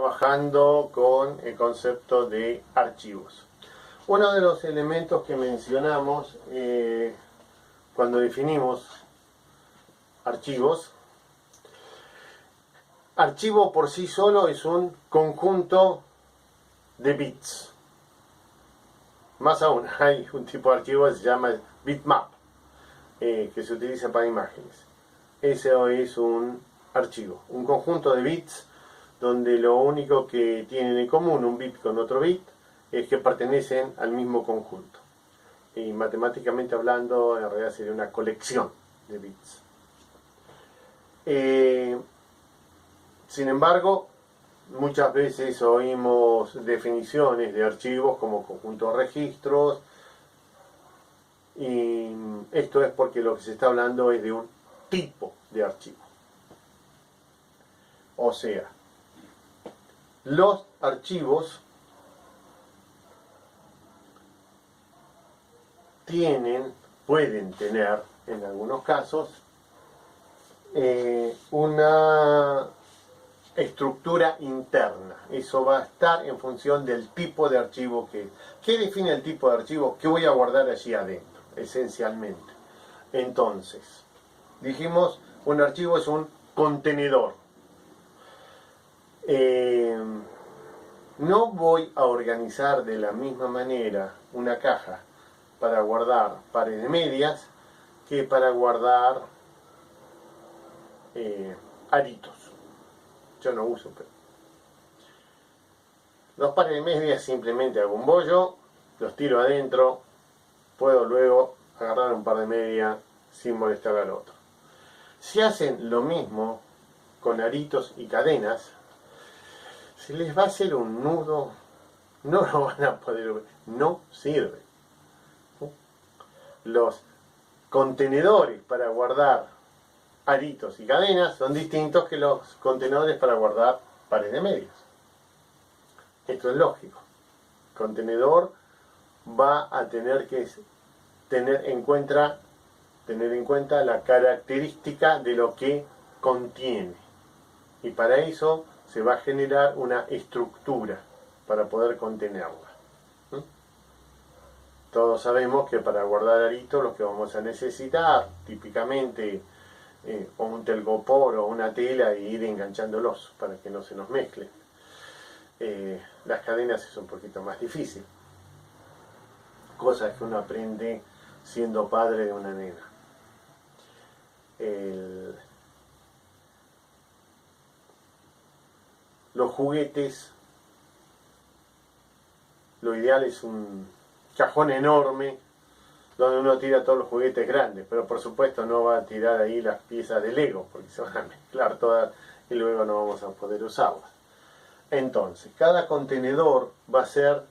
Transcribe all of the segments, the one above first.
trabajando con el concepto de archivos. Uno de los elementos que mencionamos cuando definimos archivos, archivo por sí solo es un conjunto de bits. Más aún, hay un tipo de archivo que se llama bitmap, que se utiliza para imágenes. Eso es un archivo, un conjunto de bits donde lo único que tienen en común un bit con otro bit es que pertenecen al mismo conjunto. Y matemáticamente hablando, en realidad sería una colección de bits. Sin embargo, muchas veces oímos definiciones de archivos como conjunto de registros, y esto es porque lo que se está hablando es de un tipo de archivo. O sea, los archivos pueden tener, en algunos casos, una estructura interna. Eso va a estar en función del tipo de archivo que es. ¿Qué define el tipo de archivo? ¿Qué voy a guardar allí adentro? Esencialmente. Entonces, dijimos, un archivo es un contenedor. No voy a organizar de la misma manera una caja para guardar pares de medias que para guardar aritos. Yo no uso, pero los pares de medias simplemente hago un bollo, los tiro adentro, puedo luego agarrar un par de medias sin molestar al otro. Si hacen lo mismo con aritos y cadenas, se les va a hacer un nudo, no lo van a poder, no sirve. Los contenedores para guardar aritos y cadenas son distintos que los contenedores para guardar pares de medias. Esto es lógico. El contenedor va a tener que tener en cuenta la característica de lo que contiene. Y para eso se va a generar una estructura para poder contenerla. Todos sabemos que para guardar aritos lo que vamos a necesitar, típicamente, o un telgopor o una tela e ir enganchándolos para que no se nos mezclen. Las cadenas es un poquito más difícil. Cosas que uno aprende siendo padre de una nena. Los juguetes, lo ideal es un cajón enorme donde uno tira todos los juguetes grandes, pero por supuesto no va a tirar ahí las piezas de Lego porque se van a mezclar todas y luego no vamos a poder usarlas. Entonces, cada contenedor va a ser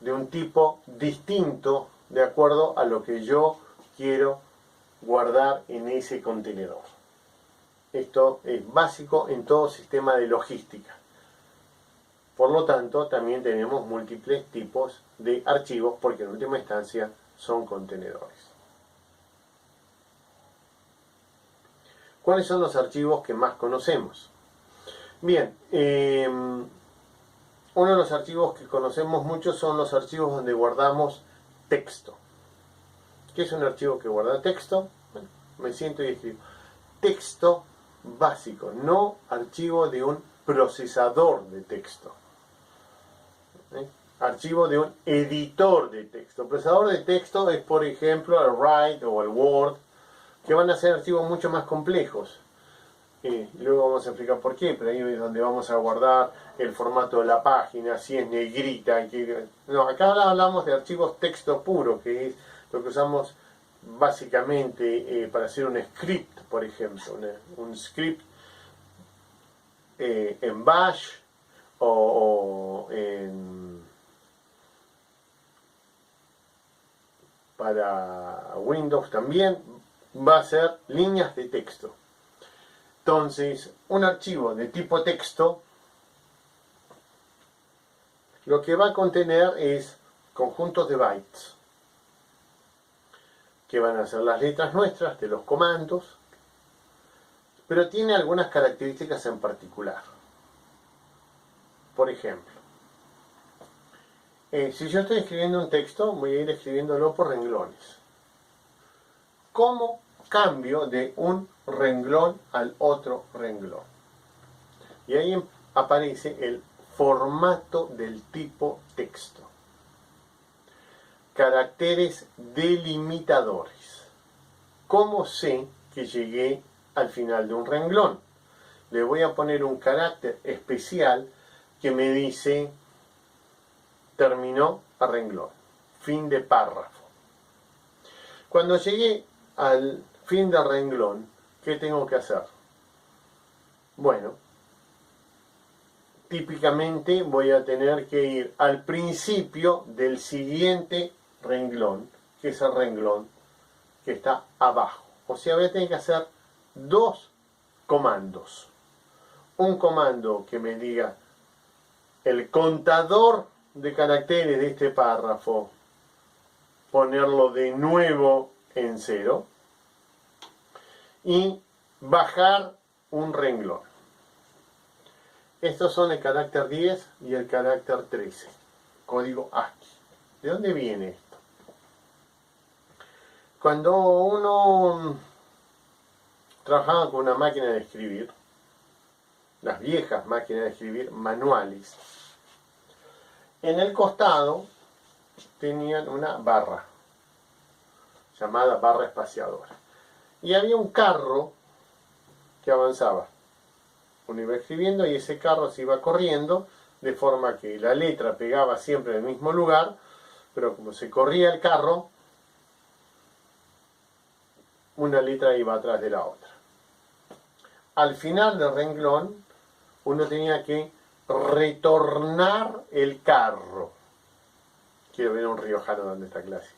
de un tipo distinto de acuerdo a lo que yo quiero guardar en ese contenedor. Esto es básico en todo sistema de logística. Por lo tanto, también tenemos múltiples tipos de archivos porque en última instancia son contenedores. ¿Cuáles son los archivos que más conocemos? Bien, uno de los archivos que conocemos mucho son los archivos donde guardamos texto. ¿Qué es un archivo que guarda texto? Bueno, me siento y escribo. Texto básico, no archivo de un procesador de texto. Archivo de un editor de texto. El procesador de texto es, por ejemplo, el Write o el Word, que van a ser archivos mucho más complejos. Luego vamos a explicar por qué, pero ahí es donde vamos a guardar el formato de la página, si es negrita. No, acá hablamos de archivos texto puro, que es lo que usamos básicamente para hacer un script, por ejemplo. Un script en Bash o para Windows también va a ser líneas de texto. Entonces, un archivo de tipo texto lo que va a contener es conjuntos de bytes que van a ser las letras nuestras de los comandos, pero tiene algunas características en particular. Por ejemplo, si yo estoy escribiendo un texto, voy a ir escribiéndolo por renglones. ¿Cómo cambio de un renglón al otro renglón? Y ahí aparece el formato del tipo texto. Caracteres delimitadores. ¿Cómo sé que llegué al final de un renglón? Le voy a poner un carácter especial que me dice terminó a renglón, fin de párrafo. Cuando llegué al fin del renglón, ¿qué tengo que hacer? Bueno, típicamente voy a tener que ir al principio del siguiente renglón, que es el renglón que está abajo. O sea, voy a tener que hacer dos comandos. Un comando que me diga el contador de caracteres de este párrafo, ponerlo de nuevo en 0 y bajar un renglón. Estos son el carácter 10 y el carácter 13, código ASCII. ¿De dónde viene esto? Cuando uno trabajaba con una máquina de escribir, las viejas máquinas de escribir manuales, en el costado tenían una barra, llamada barra espaciadora. Y había un carro que avanzaba. Uno iba escribiendo y ese carro se iba corriendo, de forma que la letra pegaba siempre en el mismo lugar, pero como se corría el carro, una letra iba atrás de la otra. Al final del renglón, uno tenía que retornar el carro. Quiero ver un riojano dando esta clase.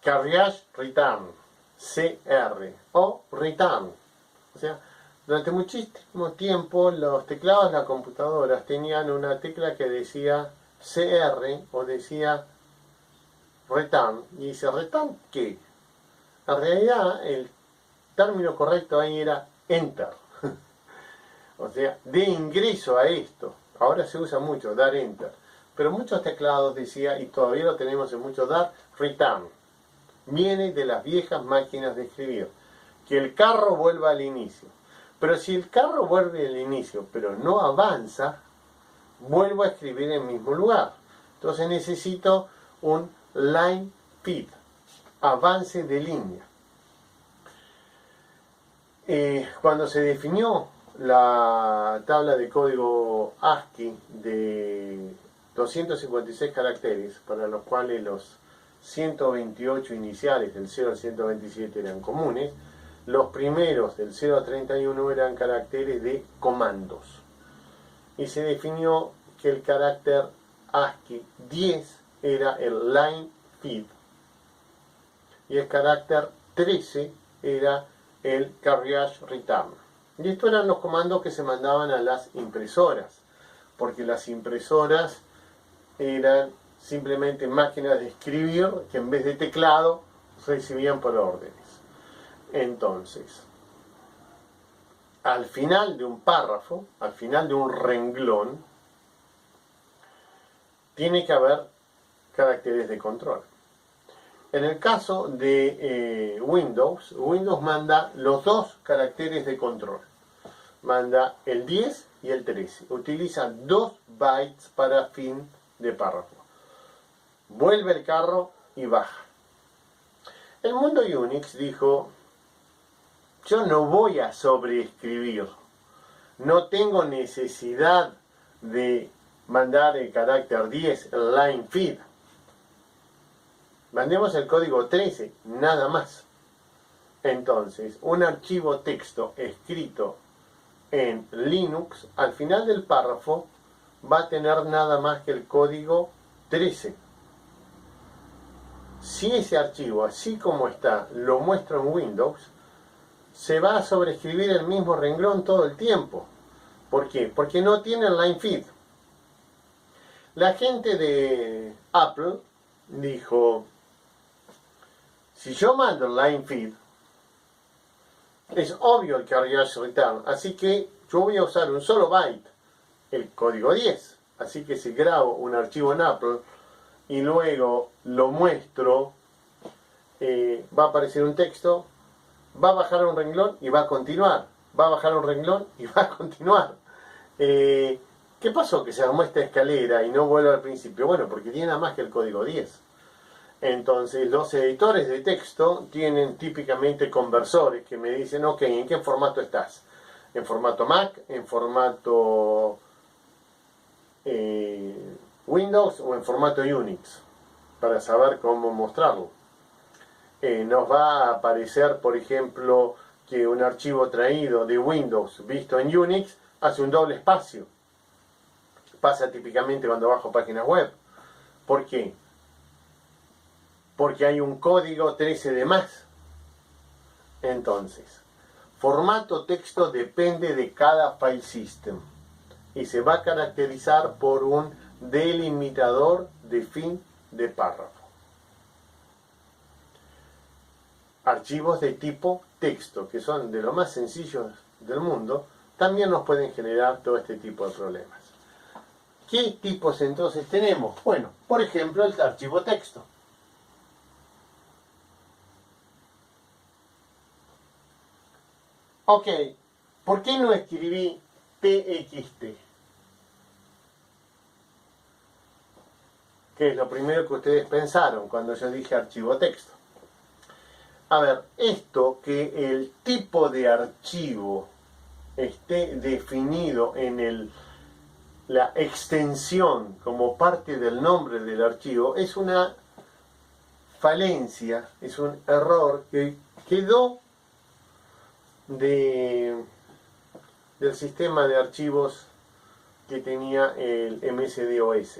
Carriage return, CR, o return. O sea, durante muchísimo tiempo los teclados de las computadoras tenían una tecla que decía CR o decía return. Y dice, ¿return qué? En realidad el término correcto ahí era enter. O sea, de ingreso a esto. Ahora se usa mucho, dar enter. Pero muchos teclados decía, y todavía lo tenemos en muchos, dar return. Viene de las viejas máquinas de escribir. Que el carro vuelva al inicio. Pero si el carro vuelve al inicio, pero no avanza, vuelvo a escribir en el mismo lugar. Entonces necesito un line feed, avance de línea. Cuando se definió la tabla de código ASCII de 256 caracteres, para los cuales los 128 iniciales del 0 al 127 eran comunes, los primeros del 0 al 31 eran caracteres de comandos. Y se definió que el carácter ASCII 10 era el line feed y el carácter 13 era el carriage return. Y estos eran los comandos que se mandaban a las impresoras, porque las impresoras eran simplemente máquinas de escribir que en vez de teclado recibían por órdenes. Entonces, al final de un párrafo, al final de un renglón, tiene que haber caracteres de control. En el caso de Windows manda los dos caracteres de control. Manda el 10 y el 13. Utiliza 2 bytes para fin de párrafo. Vuelve el carro y baja. El mundo Unix dijo, yo no voy a sobreescribir. No tengo necesidad de mandar el carácter 10, el line feed. Mandemos el código 13, nada más. Entonces, un archivo texto escrito en Linux, al final del párrafo, va a tener nada más que el código 13. Si ese archivo, así como está, lo muestro en Windows, se va a sobreescribir el mismo renglón todo el tiempo. ¿Por qué? Porque no tiene el line feed. La gente de Apple dijo, si yo mando el line feed, es obvio el carriage return, así que yo voy a usar un solo byte el código 10. Así que si grabo un archivo en Apple y luego lo muestro, va a aparecer un texto, va a bajar un renglón y va a continuar. Va a bajar un renglón y va a continuar. ¿Qué pasó que se armó esta escalera y no vuelve al principio? Bueno, porque tiene nada más que el código 10. Entonces los editores de texto tienen típicamente conversores que me dicen, ok, ¿en qué formato estás? ¿En formato Mac? ¿En formato Windows? ¿O en formato Unix? Para saber cómo mostrarlo. Nos va a aparecer, por ejemplo, que un archivo traído de Windows visto en Unix hace un doble espacio. Pasa típicamente cuando bajo páginas web. ¿Por qué? Porque hay un código 13 de más. Entonces, formato texto depende de cada file system y se va a caracterizar por un delimitador de fin de párrafo. Archivos de tipo texto, que son de lo más sencillos del mundo, también nos pueden generar todo este tipo de problemas. ¿Qué tipos entonces tenemos? Bueno, por ejemplo, el archivo texto. Ok, ¿por qué no escribí TXT? Que es lo primero que ustedes pensaron cuando yo dije archivo texto. A ver, esto que el tipo de archivo esté definido en la extensión como parte del nombre del archivo es una falencia, es un error que quedó del sistema de archivos que tenía el MS-DOS.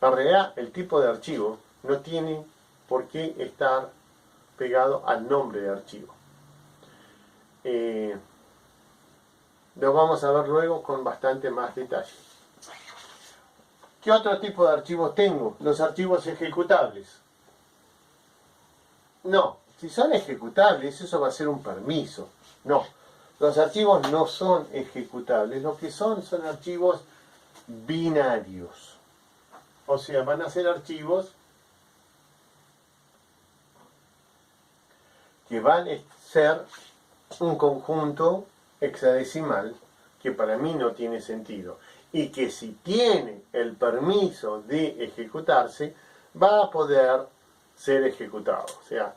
En realidad, el tipo de archivo no tiene por qué estar pegado al nombre de archivo. Lo vamos a ver luego con bastante más detalle. ¿Qué otro tipo de archivos tengo? Los archivos ejecutables. No, si son ejecutables, eso va a ser un permiso. No, los archivos no son ejecutables. Lo que son archivos binarios. O sea, van a ser archivos que van a ser un conjunto hexadecimal que para mí no tiene sentido y que si tiene el permiso de ejecutarse va a poder ser ejecutado. O sea,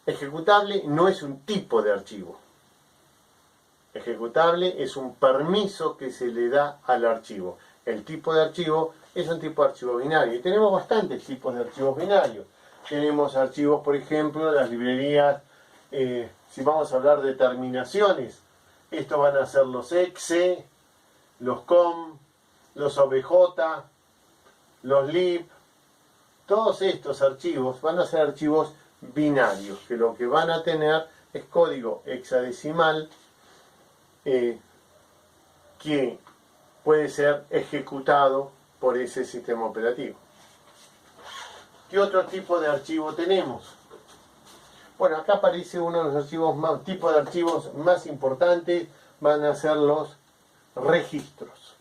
ejecutable no es un tipo de archivo. Ejecutable es un permiso que se le da al archivo. El tipo de archivo es un tipo de archivo binario. Y tenemos bastantes tipos de archivos binarios. Tenemos archivos, por ejemplo, las librerías, si vamos a hablar de terminaciones, estos van a ser los exe, los com, los obj, los lib. Todos estos archivos van a ser archivos binarios, que lo que van a tener es código hexadecimal que puede ser ejecutado por ese sistema operativo. ¿Qué otro tipo de archivo tenemos? Bueno, acá aparece uno de los tipos de archivos más importantes, van a ser los registros.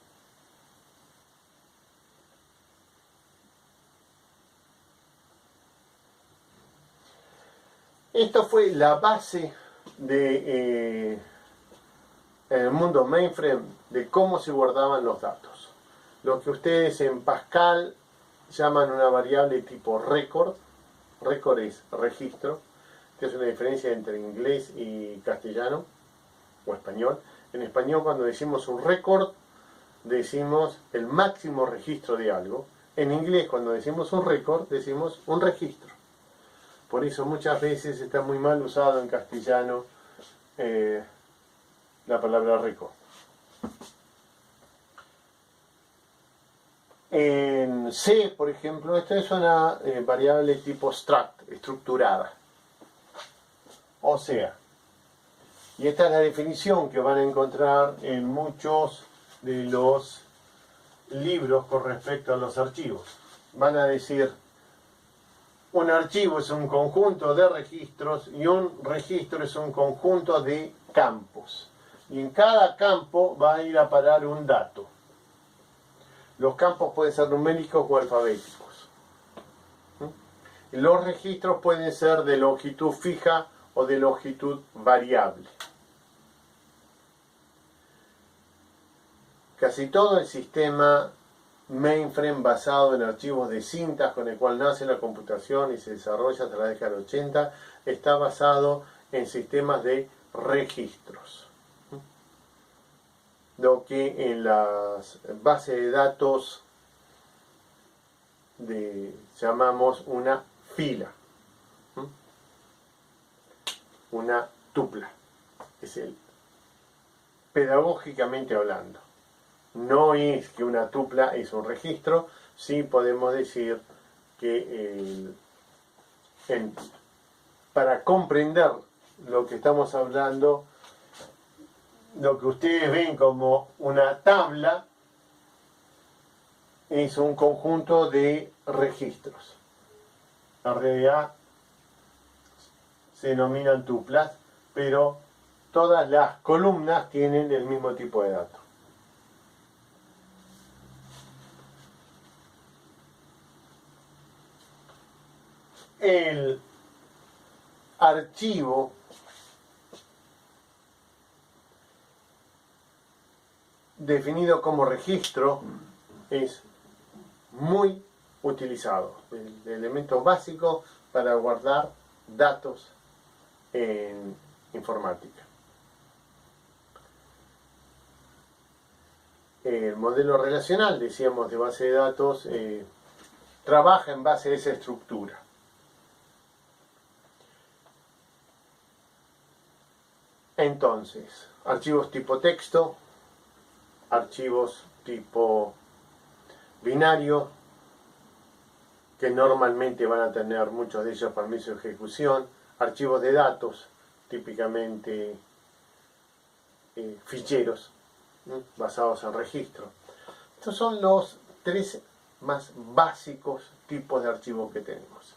Esto fue la base de en el mundo mainframe de cómo se guardaban los datos. Lo que ustedes en Pascal llaman una variable tipo record. Record es registro, que es una diferencia entre inglés y castellano o español. En español, cuando decimos un record, decimos el máximo registro de algo. En inglés, cuando decimos un record, decimos un registro. Por eso muchas veces está muy mal usado en castellano la palabra record. En C, por ejemplo, esta es una variable tipo struct, estructurada. O sea, y esta es la definición que van a encontrar en muchos de los libros con respecto a los archivos. Van a decir, un archivo es un conjunto de registros y un registro es un conjunto de campos. Y en cada campo va a ir a parar un dato. Los campos pueden ser numéricos o alfabéticos. Los registros pueden ser de longitud fija o de longitud variable. Casi todo el sistema mainframe basado en archivos de cintas con el cual nace la computación y se desarrolla hasta la década del 80 está basado en sistemas de registros. Lo que en las bases de datos llamamos una fila, una tupla, es pedagógicamente hablando. No es que una tupla es un registro, sí podemos decir que para comprender lo que estamos hablando, lo que ustedes ven como una tabla es un conjunto de registros. En realidad se denominan tuplas, pero todas las columnas tienen el mismo tipo de datos. El archivo definido como registro es muy utilizado, el elemento básico para guardar datos en informática. El modelo relacional, decíamos, de base de datos, trabaja en base a esa estructura. Entonces, archivos tipo texto, archivos tipo binario, que normalmente van a tener muchos de ellos permiso de ejecución, archivos de datos, típicamente ficheros, basados en registro. Estos son los tres más básicos tipos de archivos que tenemos.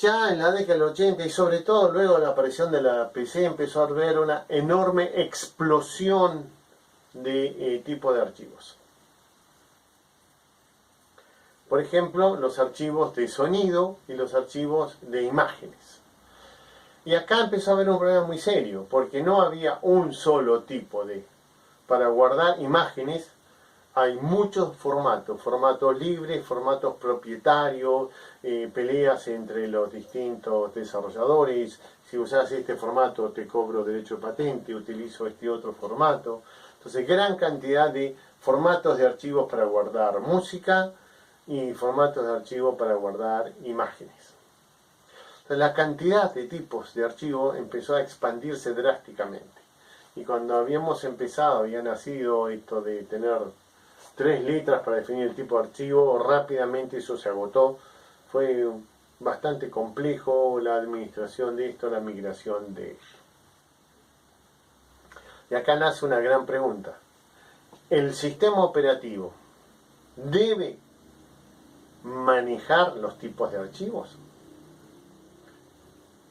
Ya en la década del 80 y sobre todo luego de la aparición de la PC empezó a haber una enorme explosión de tipo de archivos. Por ejemplo, los archivos de sonido y los archivos de imágenes. Y acá empezó a haber un problema muy serio, porque no había un solo tipo de... Para guardar imágenes hay muchos formatos, formatos libres, formatos propietarios, peleas entre los distintos desarrolladores. Si usas este formato te cobro derecho de patente, utilizo este otro formato. Entonces, gran cantidad de formatos de archivos para guardar música y formatos de archivo para guardar imágenes. Entonces, la cantidad de tipos de archivo empezó a expandirse drásticamente. Y cuando habíamos empezado, había nacido esto de tener 3 letras para definir el tipo de archivo, rápidamente eso se agotó. Fue bastante complejo la administración de esto, la migración de ello. Y acá nace una gran pregunta. ¿El sistema operativo debe manejar los tipos de archivos?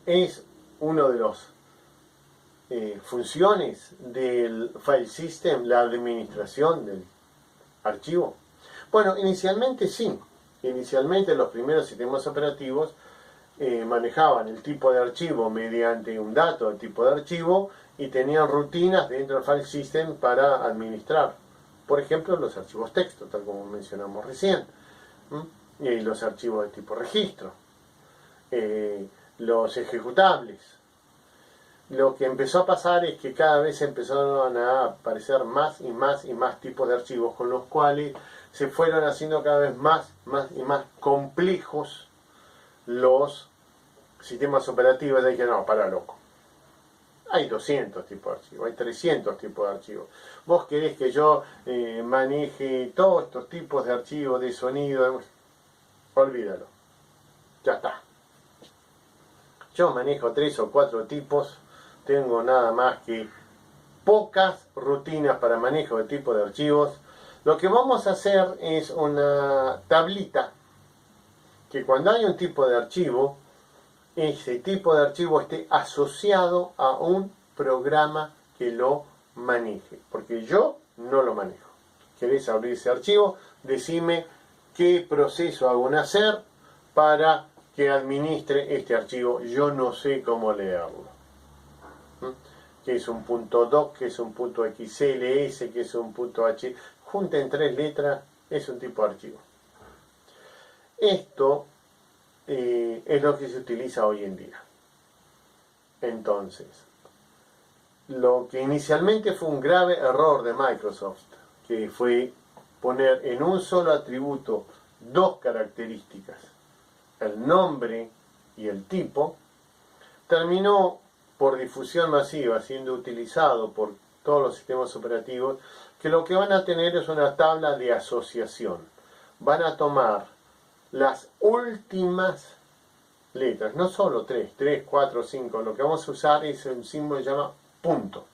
Es uno de los funciones del file system, la administración del archivo. Bueno, inicialmente sí. Inicialmente los primeros sistemas operativos manejaban el tipo de archivo mediante un dato, el tipo de archivo, y tenían rutinas dentro del file system para administrar. Por ejemplo, los archivos texto, tal como mencionamos recién. Y los archivos de tipo registro. Los ejecutables. Lo que empezó a pasar es que cada vez empezaron a aparecer más y más y más tipos de archivos, con los cuales se fueron haciendo cada vez más y más complejos los sistemas operativos. De que no, para loco. Hay 200 tipos de archivos, hay 300 tipos de archivos. Vos querés que yo maneje todos estos tipos de archivos, de sonido, olvídalo. Ya está. Yo manejo 3 o 4 tipos, tengo nada más que pocas rutinas para manejo de tipo de archivos. Lo que vamos a hacer es una tablita que cuando hay un tipo de archivo, ese tipo de archivo esté asociado a un programa que lo maneje, porque yo no lo manejo. ¿Querés abrir ese archivo? Decime qué proceso hago nacer para que administre este archivo. Yo no sé cómo leerlo. ¿Qué es un .doc? ¿Qué es un .xls? ¿Qué es un .h? Junten 3 letras, es un tipo de archivo. Esto es lo que se utiliza hoy en día. Entonces, lo que inicialmente fue un grave error de Microsoft, que fue poner en un solo atributo 2 características, el nombre y el tipo, terminó por difusión masiva siendo utilizado por todos los sistemas operativos, que lo que van a tener es una tabla de asociación. Van a tomar las últimas letras, no solo 3, 4, 5, lo que vamos a usar es un símbolo que se llama punto.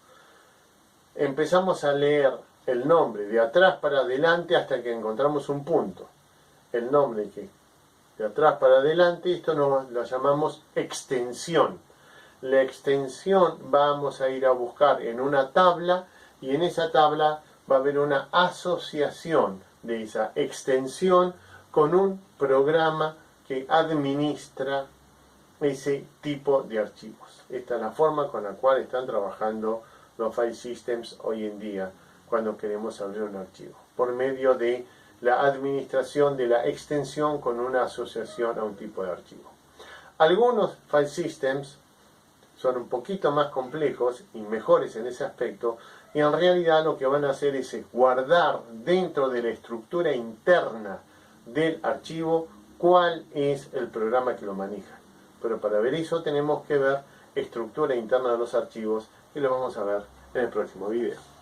Empezamos a leer el nombre de atrás para adelante hasta que encontramos un punto. El nombre que de atrás para adelante, esto lo llamamos extensión. La extensión vamos a ir a buscar en una tabla y en esa tabla va a haber una asociación de esa extensión con un programa que administra ese tipo de archivos. Esta es la forma con la cual están trabajando los file systems hoy en día cuando queremos abrir un archivo, por medio de la administración de la extensión con una asociación a un tipo de archivo. Algunos file systems son un poquito más complejos y mejores en ese aspecto, y en realidad lo que van a hacer es guardar dentro de la estructura interna del archivo cuál es el programa que lo maneja. Pero para ver eso tenemos que ver estructura interna de los archivos, y lo vamos a ver en el próximo video.